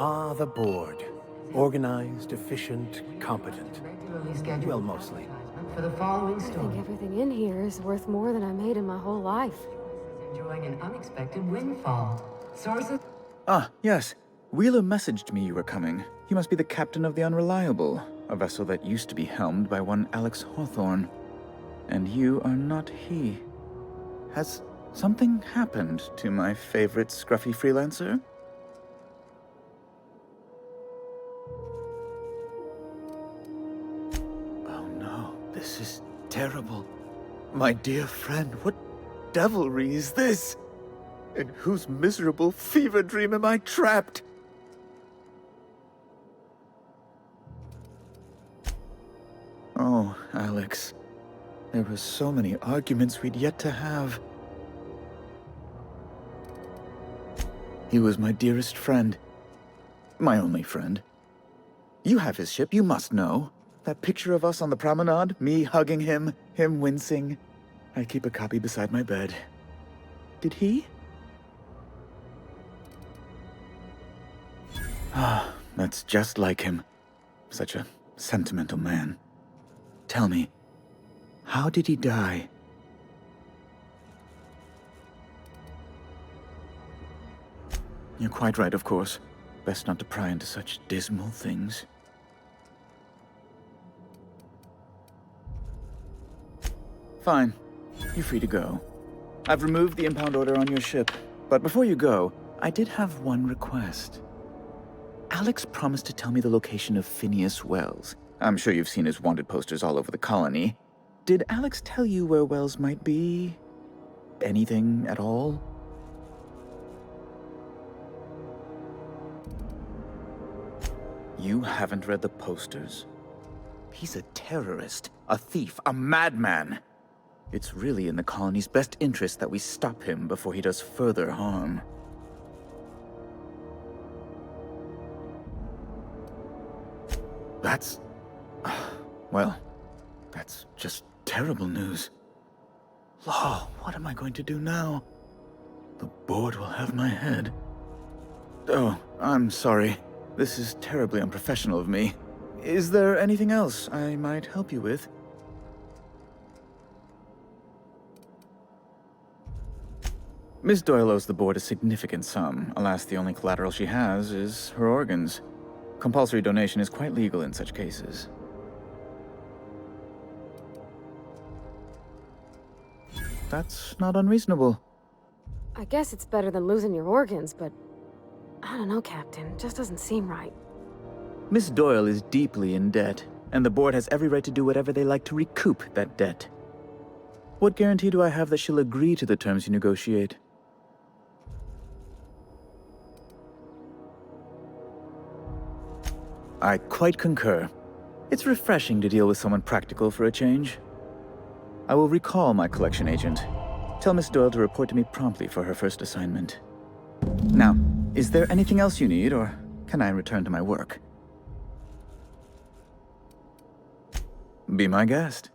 Ah, the board. Organized, efficient, competent. Well, mostly. For the following I think story. everything in here is worth more than I made in my whole life. Enjoying an unexpected windfall. Sources. Ah, yes. Wheeler messaged me you were coming. He must be the captain of the Unreliable, a vessel that used to be helmed by one Alex Hawthorne. And you are not he. Has something happened to my favorite scruffy freelancer? Oh no, this is terrible. My dear friend, what devilry is this? In whose miserable fever dream am I trapped? Oh, Alex. There were so many arguments we'd yet to have. He was my dearest friend. My only friend. You have his ship, you must know. That picture of us on the promenade, me hugging him, him wincing. I keep a copy beside my bed. Did he? Ah, that's just like him. Such a sentimental man. Tell me, how did he die? You're quite right, of course. Best not to pry into such dismal things. Fine. You're free to go. I've removed the impound order on your ship. But before you go, I did have one request. Alex promised to tell me the location of Phineas Wells. I'm sure you've seen his wanted posters all over the colony. Did Alex tell you where Wells might be? Anything at all? You haven't read the posters? He's a terrorist, a thief, a madman. It's really in the colony's best interest that we stop him before he does further harm. That's... well, that's just terrible news. Law, what am I going to do now? The board will have my head. Oh, I'm sorry. This is terribly unprofessional of me. Is there anything else I might help you with? Miss Doyle owes the board a significant sum. Alas, the only collateral she has is her organs. Compulsory donation is quite legal in such cases. That's not unreasonable. I guess it's better than losing your organs, but I don't know, Captain. Just doesn't seem right. Miss Doyle is deeply in debt, and the board has every right to do whatever they like to recoup that debt. What guarantee do I have that she'll agree to the terms you negotiate? I quite concur. It's refreshing to deal with someone practical for a change. I will recall my collection agent. Tell Miss Doyle to report to me promptly for her first assignment. Now, is there anything else you need, or can I return to my work? Be my guest.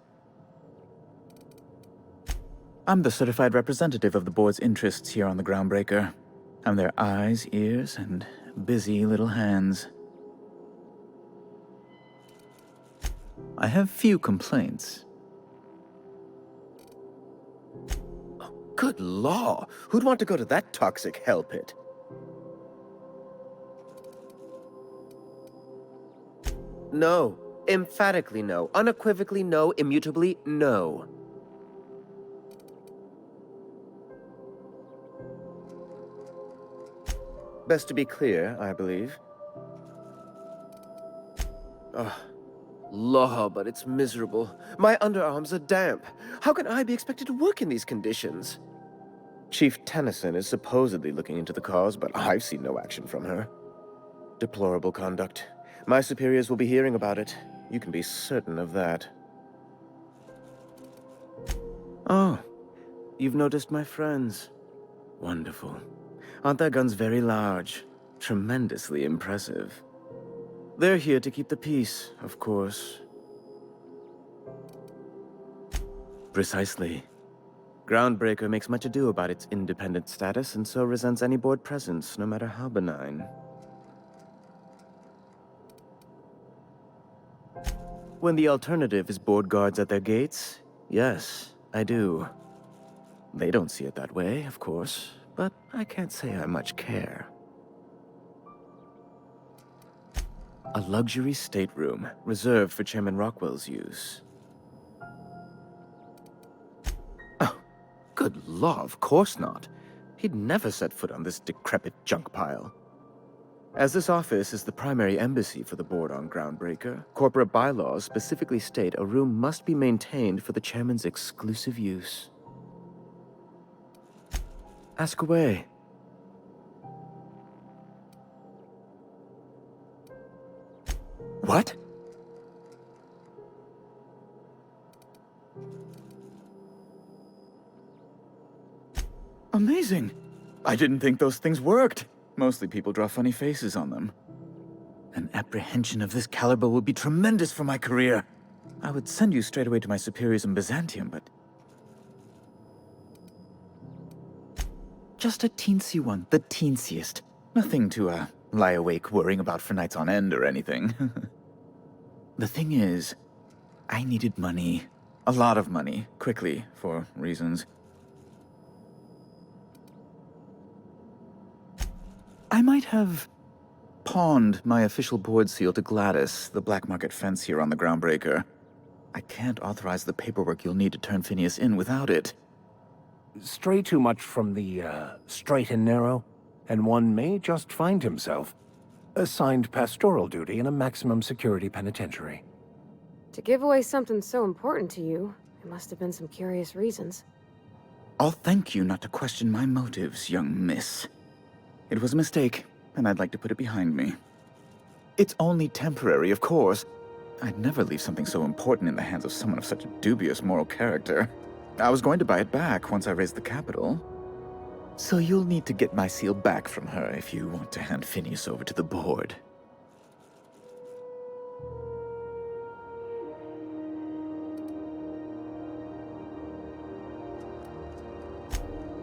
I'm the certified representative of the board's interests here on the Groundbreaker. I'm their eyes, ears, and busy little hands. I have few complaints. Oh, good law! Who'd want to go to that toxic hell pit? No. Emphatically no. Unequivocally no. Immutably no. Best to be clear, I believe. Ugh. Law, but it's miserable. My underarms are damp. How can I be expected to work in these conditions? Chief Tennyson is supposedly looking into the cause, but I've seen no action from her. Deplorable conduct. My superiors will be hearing about it. You can be certain of that. Oh, you've noticed my friends. Wonderful. Aren't their guns very large? Tremendously impressive. They're here to keep the peace, of course. Precisely. Groundbreaker makes much ado about its independent status and so resents any board presence, no matter how benign. When the alternative is board guards at their gates, yes, I do. They don't see it that way, of course, but I can't say I much care. A luxury stateroom, reserved for Chairman Rockwell's use. Oh, good law, of course not. He'd never set foot on this decrepit junk pile. As this office is the primary embassy for the board on Groundbreaker, corporate bylaws specifically state a room must be maintained for the chairman's exclusive use. Ask away. What? Amazing! I didn't think those things worked. Mostly people draw funny faces on them. An apprehension of this caliber would be tremendous for my career. I would send you straight away to my superiors in Byzantium, but... just a teensy one, the teensiest. Nothing to, lie awake worrying about for nights on end or anything. The thing is, I needed money. A lot of money, quickly, for reasons. I might have pawned my official board seal to Gladys, the black market fence here on the Groundbreaker. I can't authorize the paperwork you'll need to turn Phineas in without it. Stray too much from the, straight and narrow, and one may just find himself assigned pastoral duty in a maximum security penitentiary. To give away something so important to you, there must have been some curious reasons. I'll thank you not to question my motives, young miss. It was a mistake, and I'd like to put it behind me. It's only temporary, of course. I'd never leave something so important in the hands of someone of such a dubious moral character. I was going to buy it back once I raised the capital. So you'll need to get my seal back from her if you want to hand Phineas over to the board.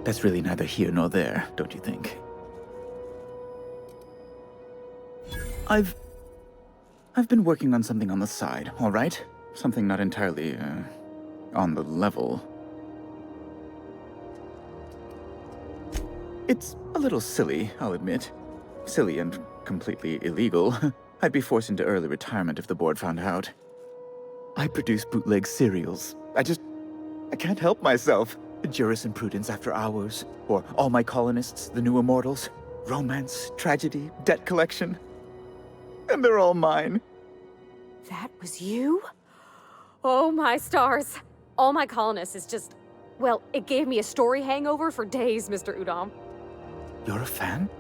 That's really neither here nor there, don't you think? I've been working on something on the side, all right? Something not entirely, on the level. It's a little silly, I'll admit. Silly and completely illegal. I'd be forced into early retirement if the board found out. I produce bootleg serials. I can't help myself. Jurisprudence After Hours, or All My Colonists, The New Immortals, romance, tragedy, debt collection. And they're all mine. That was you? Oh my stars. All My Colonists is just... well, it gave me a story hangover for days, Mr. Udom. You're a fan?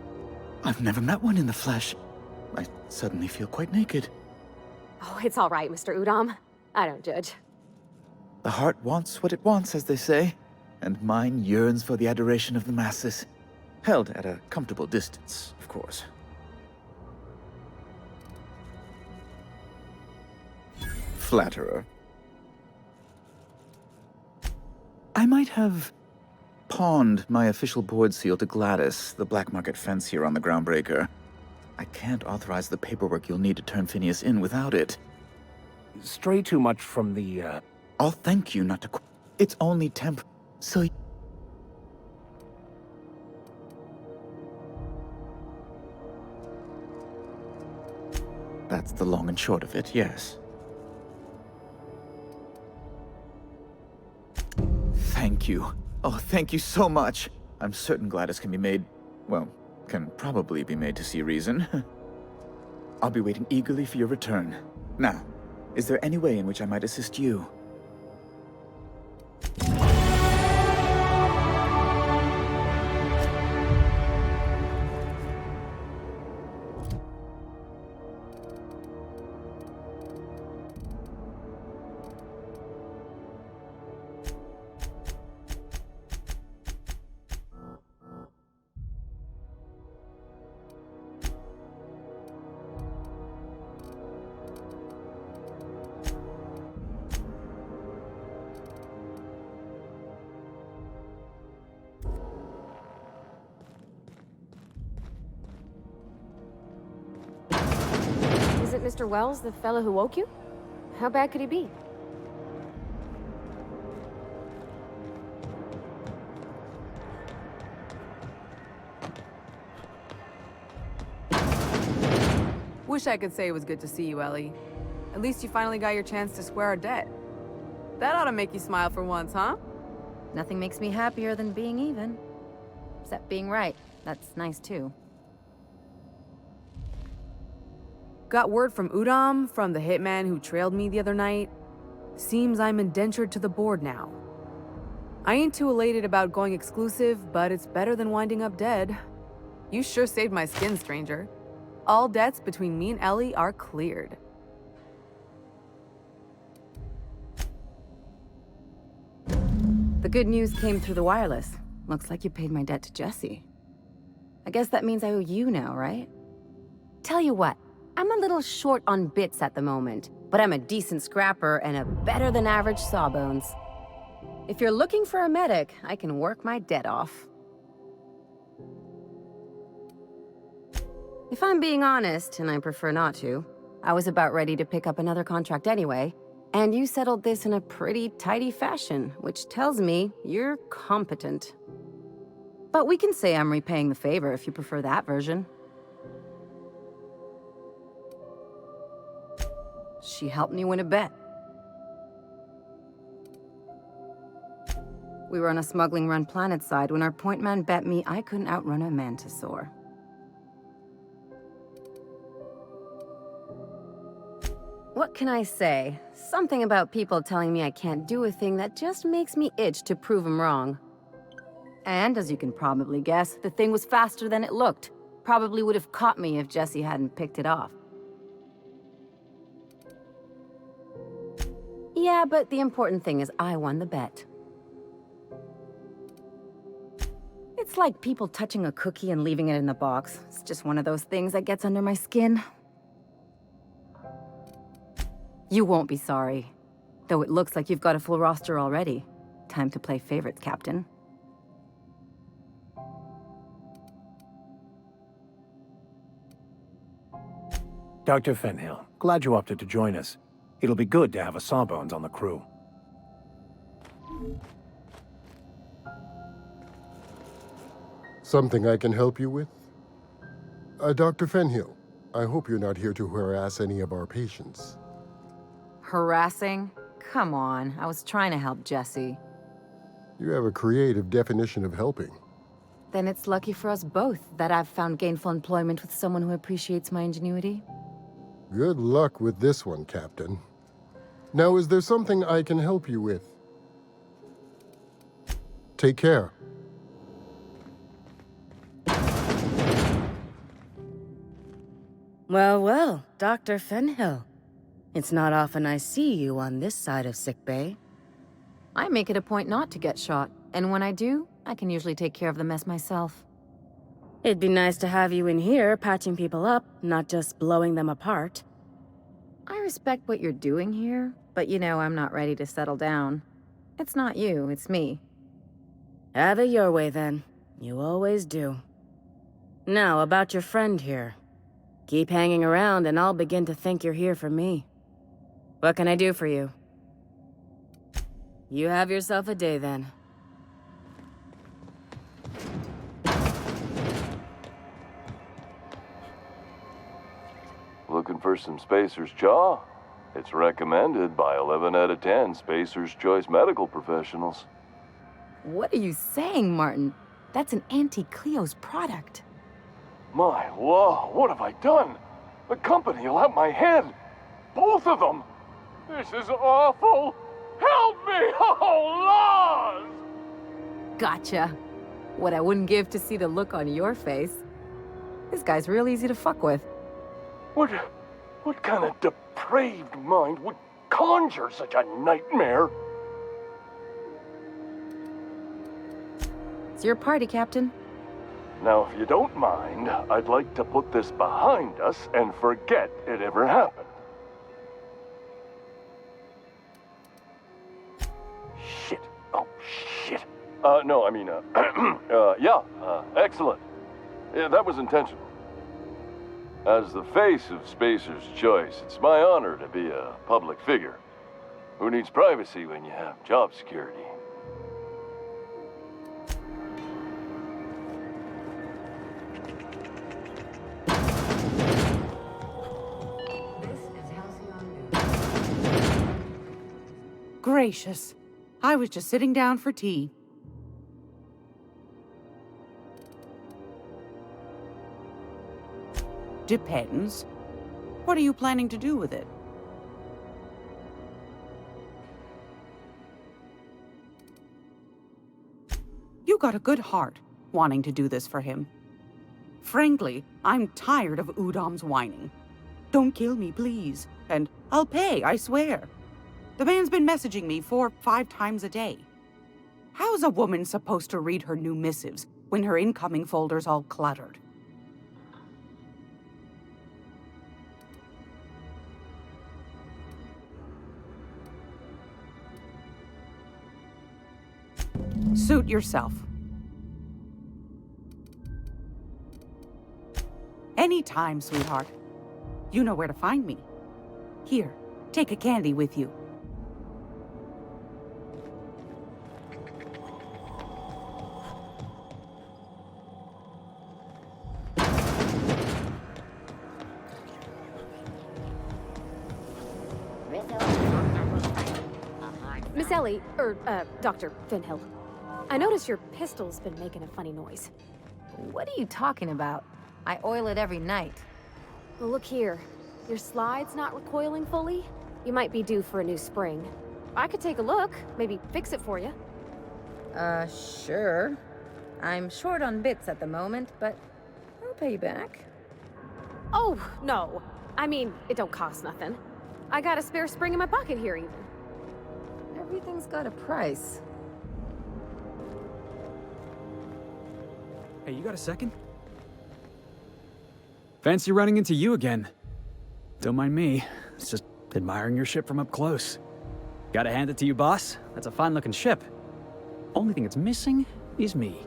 I've never met one in the flesh. I suddenly feel quite naked. Oh, it's all right, Mr. Udom. I don't judge. The heart wants what it wants, as they say, and mine yearns for the adoration of the masses. Held at a comfortable distance, of course. Flatterer. I might have pawned my official board seal to Gladys, the black market fence here on the Groundbreaker. I can't authorize the paperwork you'll need to turn Phineas in without it. Stray too much from the, I'll thank you not to... It's only so... That's the long and short of it, yes. Thank you. Oh, thank you so much. I'm certain Gladys can be made... well, can probably be made to see reason. I'll be waiting eagerly for your return. Now, is there any way in which I might assist you? Is it Mr. Wells, the fellow who woke you? How bad could he be? Wish I could say it was good to see you, Ellie. At least you finally got your chance to square our debt. That ought to make you smile for once, huh? Nothing makes me happier than being even. Except being right. That's nice too. Got word from Udom, from the hitman who trailed me the other night. Seems I'm indentured to the board now. I ain't too elated about going exclusive, but it's better than winding up dead. You sure saved my skin, stranger. All debts between me and Ellie are cleared. The good news came through the wireless. Looks like you paid my debt to Jesse. I guess that means I owe you now, right? Tell you what, I'm a little short on bits at the moment, but I'm a decent scrapper and a better-than-average sawbones. If you're looking for a medic, I can work my debt off. If I'm being honest, and I prefer not to, I was about ready to pick up another contract anyway, and you settled this in a pretty tidy fashion, which tells me you're competent. But we can say I'm repaying the favor if you prefer that version. She helped me win a bet. We were on a smuggling run planetside when our point man bet me I couldn't outrun a mantisaur. What can I say? Something about people telling me I can't do a thing that just makes me itch to prove them wrong. And, as you can probably guess, the thing was faster than it looked. Probably would have caught me if Jesse hadn't picked it off. Yeah, but the important thing is I won the bet. It's like people touching a cookie and leaving it in the box. It's just one of those things that gets under my skin. You won't be sorry. Though it looks like you've got a full roster already. Time to play favorites, Captain. Dr. Fenhill, glad you opted to join us. It'll be good to have a Sawbones on the crew. Something I can help you with? Dr. Fenhill, I hope you're not here to harass any of our patients. Harassing? Come on, I was trying to help Jesse. You have a creative definition of helping. Then it's lucky for us both that I've found gainful employment with someone who appreciates my ingenuity. Good luck with this one, Captain. Now, is there something I can help you with? Take care. Well, well, Dr. Fenhill. It's not often I see you on this side of sickbay. I make it a point not to get shot, and when I do, I can usually take care of the mess myself. It'd be nice to have you in here patching people up, not just blowing them apart. I respect what you're doing here, but you know I'm not ready to settle down. It's not you, it's me. Have it your way, then. You always do. Now, about your friend here. Keep hanging around and I'll begin to think you're here for me. What can I do for you? You have yourself a day, then. Looking for some Spacer's Jaw? It's recommended by 11 out of 10 Spacer's Choice medical professionals. What are you saying, Martin? That's an Auntie Cleo's product. My law, what have I done? The company will have my head. Both of them. This is awful. Help me, oh, laws! Gotcha. What I wouldn't give to see the look on your face. This guy's real easy to fuck with. What kind of depraved mind would conjure such a nightmare? It's your party, Captain. Now, if you don't mind, I'd like to put this behind us and forget it ever happened. Shit. Oh, shit. No, I mean, excellent. Yeah, that was intentional. As the face of Spacer's Choice, it's my honor to be a public figure. Who needs privacy when you have job security? This is Halcyon News. Gracious. I was just sitting down for tea. Depends. What are you planning to do with it? You got a good heart, wanting to do this for him. Frankly, I'm tired of Udom's whining. Don't kill me, please. And I'll pay, I swear. The man's been messaging me 4 or 5 times a day. How's a woman supposed to read her new missives when her incoming folder's all cluttered? Suit yourself. Anytime, sweetheart. You know where to find me. Here, take a candy with you. Miss Ellie, Dr. Finhill. I noticed your pistol's been making a funny noise. What are you talking about? I oil it every night. Well, look here. Your slide's not recoiling fully. You might be due for a new spring. I could take a look, maybe fix it for you. Sure. I'm short on bits at the moment, but I'll pay you back. Oh, no. I mean, it don't cost nothing. I got a spare spring in my pocket here, even. Everything's got a price. Hey, you got a second? Fancy running into you again. Don't mind me. It's just admiring your ship from up close. Gotta hand it to you, boss. That's a fine-looking ship. Only thing it's missing is me.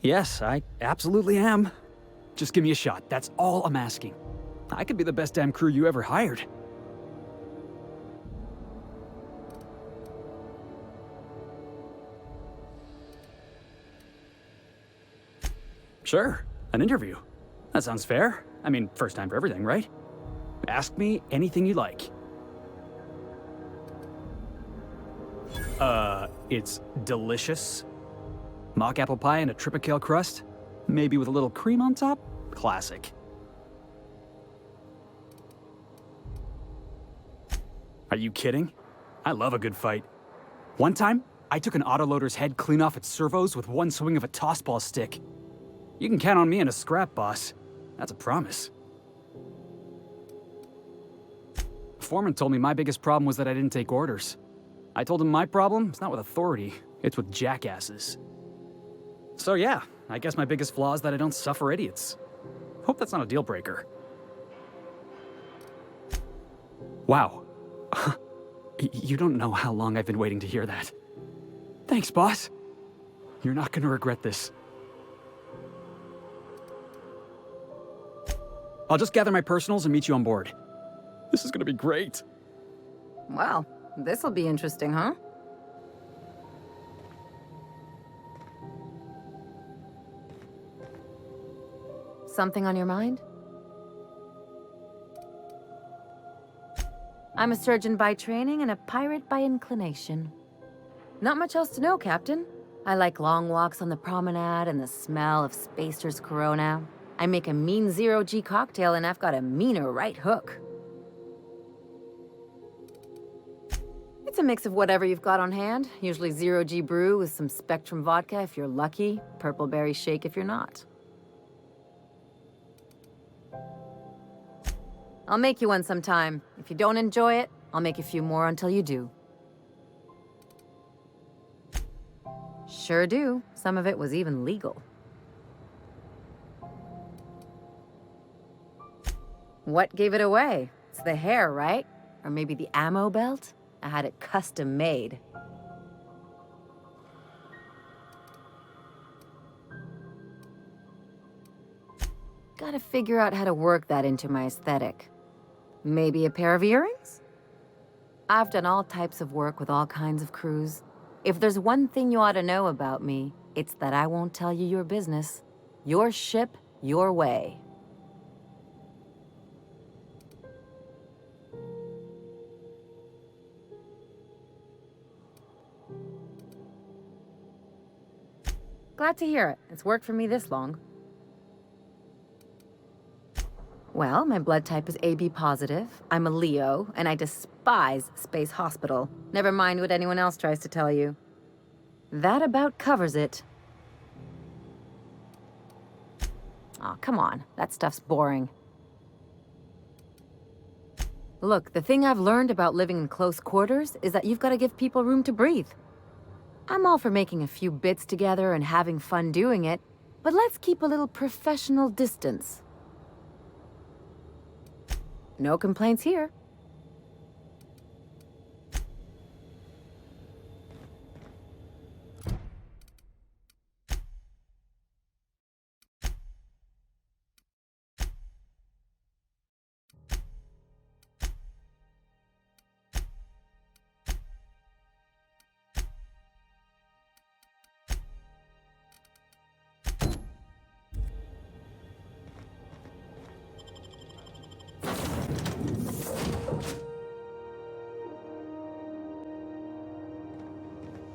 Yes, I absolutely am. Just give me a shot. That's all I'm asking. I could be the best damn crew you ever hired. Sure, an interview. That sounds fair. I mean, first time for everything, right? Ask me anything you like. It's delicious. Mock apple pie and a tripicale crust? Maybe with a little cream on top? Classic. Are you kidding? I love a good fight. One time, I took an autoloader's head clean off its servos with one swing of a tossball stick. You can count on me in a scrap, boss. That's a promise. Foreman told me my biggest problem was that I didn't take orders. I told him my problem is not with authority, it's with jackasses. So yeah, I guess my biggest flaw is that I don't suffer idiots. Hope that's not a deal breaker. Wow. You don't know how long I've been waiting to hear that. Thanks, boss. You're not gonna regret this. I'll just gather my personals and meet you on board. This is gonna be great. Wow, this'll be interesting, huh? Something on your mind? I'm a surgeon by training and a pirate by inclination. Not much else to know, Captain. I like long walks on the promenade and the smell of Spacer's Corona. I make a mean zero-G cocktail and I've got a meaner right hook. It's a mix of whatever you've got on hand. Usually zero-G brew with some Spectrum vodka if you're lucky, purple berry shake if you're not. I'll make you one sometime. If you don't enjoy it, I'll make a few more until you do. Sure do. Some of it was even legal. What gave it away? It's the hair, right? Or maybe the ammo belt? I had it custom made. gotta figure out how to work that into my aesthetic. Maybe a pair of earrings? I've done all types of work with all kinds of crews. If there's one thing you ought to know about me, it's that I won't tell you your business. Your ship, your way. Glad to hear it. It's worked for me this long. Well, my blood type is AB positive. I'm a Leo, and I despise Space Hospital. Never mind what anyone else tries to tell you. That about covers it. Aw, come on. That stuff's boring. Look, the thing I've learned about living in close quarters is that you've got to give people room to breathe. I'm all for making a few bits together and having fun doing it, but let's keep a little professional distance. No complaints here.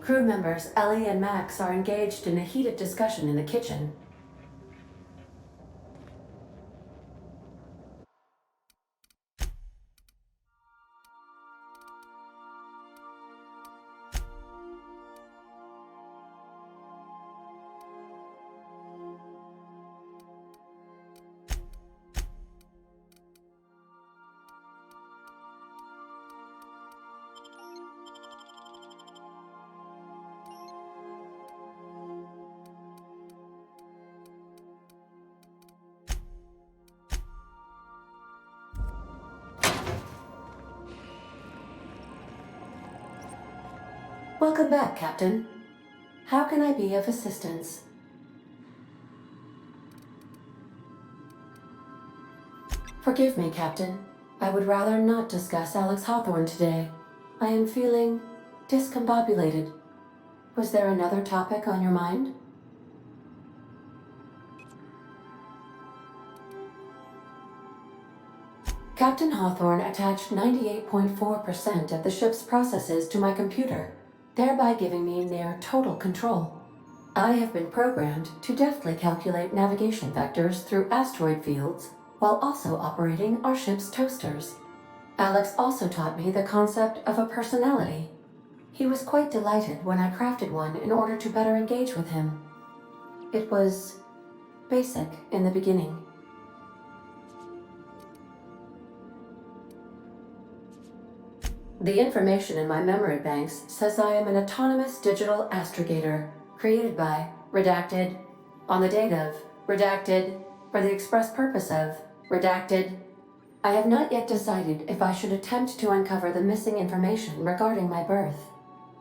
Crew members Ellie and Max are engaged in a heated discussion in the kitchen. Welcome back, Captain. How can I be of assistance? Forgive me, Captain. I would rather not discuss Alex Hawthorne today. I am feeling discombobulated. Was there another topic on your mind? Captain Hawthorne attached 98.4% of the ship's processes to my computer, thereby giving me near total control. I have been programmed to deftly calculate navigation vectors through asteroid fields while also operating our ship's toasters. Alex also taught me the concept of a personality. He was quite delighted when I crafted one in order to better engage with him. It was basic in the beginning. The information in my memory banks says I am an autonomous digital astrogator, created by, redacted, on the date of, redacted, for the express purpose of, redacted. I have not yet decided if I should attempt to uncover the missing information regarding my birth.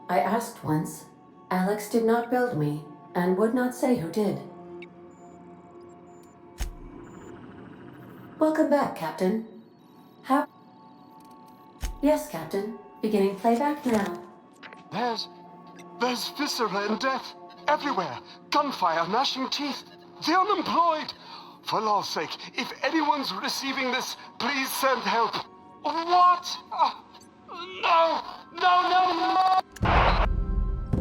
I asked once. Alex did not build me, and would not say who did. Welcome back, Captain. How? Yes, Captain. Beginning playback now. There's viscera and death everywhere. Gunfire, gnashing teeth. The unemployed. For law's sake, if anyone's receiving this, please send help. What? No!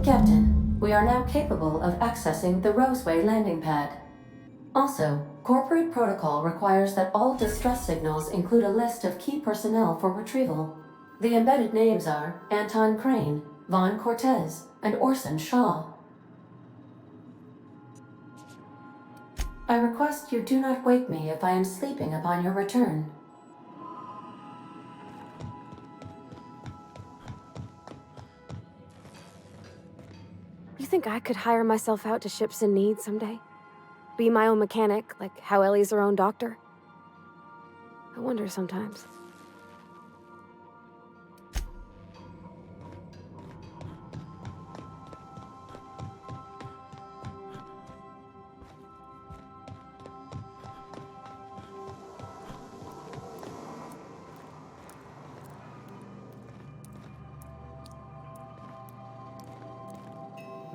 Captain, we are now capable of accessing the Roseway landing pad. Also, corporate protocol requires that all distress signals include a list of key personnel for retrieval. The embedded names are Anton Crane, Vaughn Cortez, and Orson Shaw. I request you do not wake me if I am sleeping upon your return. You think I could hire myself out to ships in need someday? Be my own mechanic, like how Ellie's her own doctor? I wonder sometimes.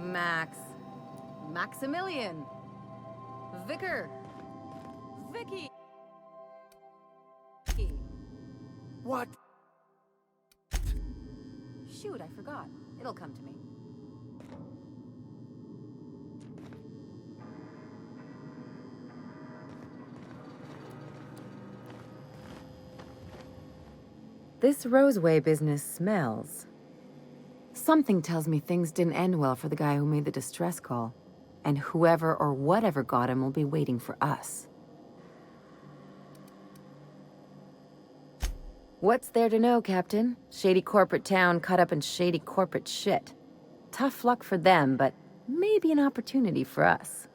Max. Maximilian. Vicar. Vicky. What? Shoot, I forgot. It'll come to me. This Roseway business smells. Something tells me things didn't end well for the guy who made the distress call. And whoever or whatever got him will be waiting for us. What's there to know, Captain? Shady corporate town caught up in shady corporate shit. Tough luck for them, but maybe an opportunity for us.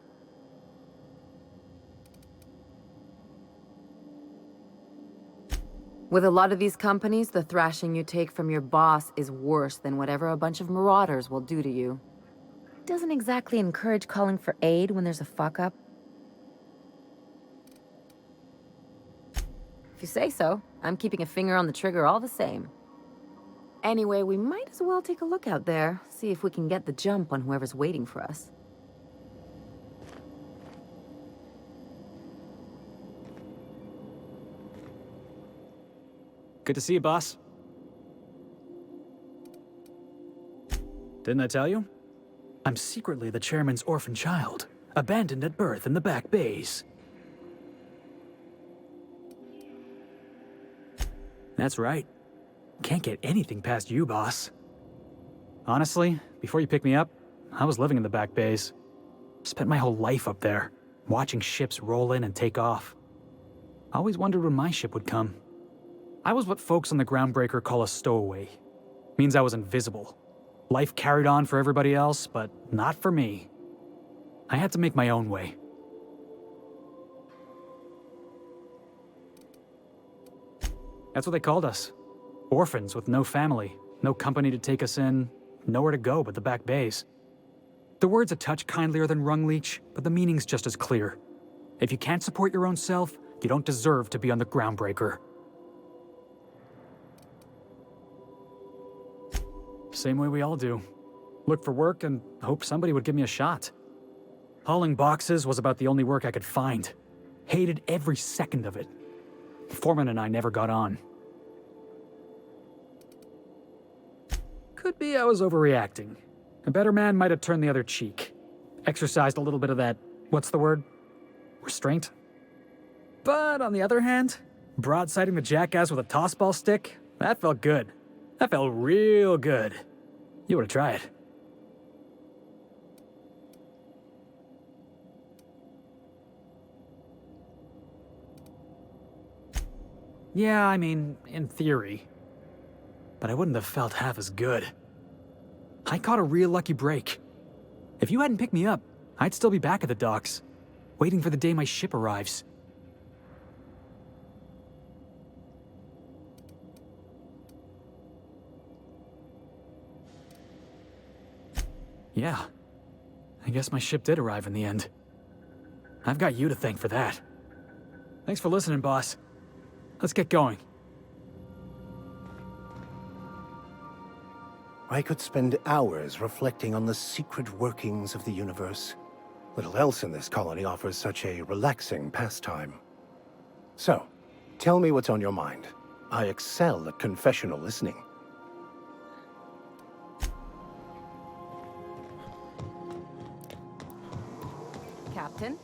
With a lot of these companies, the thrashing you take from your boss is worse than whatever a bunch of marauders will do to you. Doesn't exactly encourage calling for aid when there's a fuck-up. If you say so, I'm keeping a finger on the trigger all the same. Anyway, we might as well take a look out there, see if we can get the jump on whoever's waiting for us. Good to see you, boss. Didn't I tell you? I'm secretly the chairman's orphan child, abandoned at birth in the back bays. That's right. Can't get anything past you, boss. Honestly, before you picked me up, I was living in the back bays. Spent my whole life up there, watching ships roll in and take off. Always wondered when my ship would come. I was what folks on the Groundbreaker call a stowaway. Means I was invisible. Life carried on for everybody else, but not for me. I had to make my own way. That's what they called us. Orphans with no family, no company to take us in, nowhere to go but the back bays. The word's a touch kindlier than rung leech, but the meaning's just as clear. If you can't support your own self, you don't deserve to be on the Groundbreaker. Same way we all do. Look for work and hope somebody would give me a shot. Hauling boxes was about the only work I could find. Hated every second of it. Foreman and I never got on. Could be I was overreacting. A better man might have turned the other cheek. Exercised a little bit of that, what's the word? Restraint? But on the other hand, broadsiding the jackass with a tossball stick, that felt good. That felt real good. You ought to try it. Yeah, I mean, in theory. But I wouldn't have felt half as good. I caught a real lucky break. If you hadn't picked me up, I'd still be back at the docks, waiting for the day my ship arrives. Yeah, I guess my ship did arrive in the end. I've got you to thank for that. Thanks for listening, boss. Let's get going. I could spend hours reflecting on the secret workings of the universe. Little else in this colony offers such a relaxing pastime. So, tell me what's on your mind. I excel at confessional listening. Captain?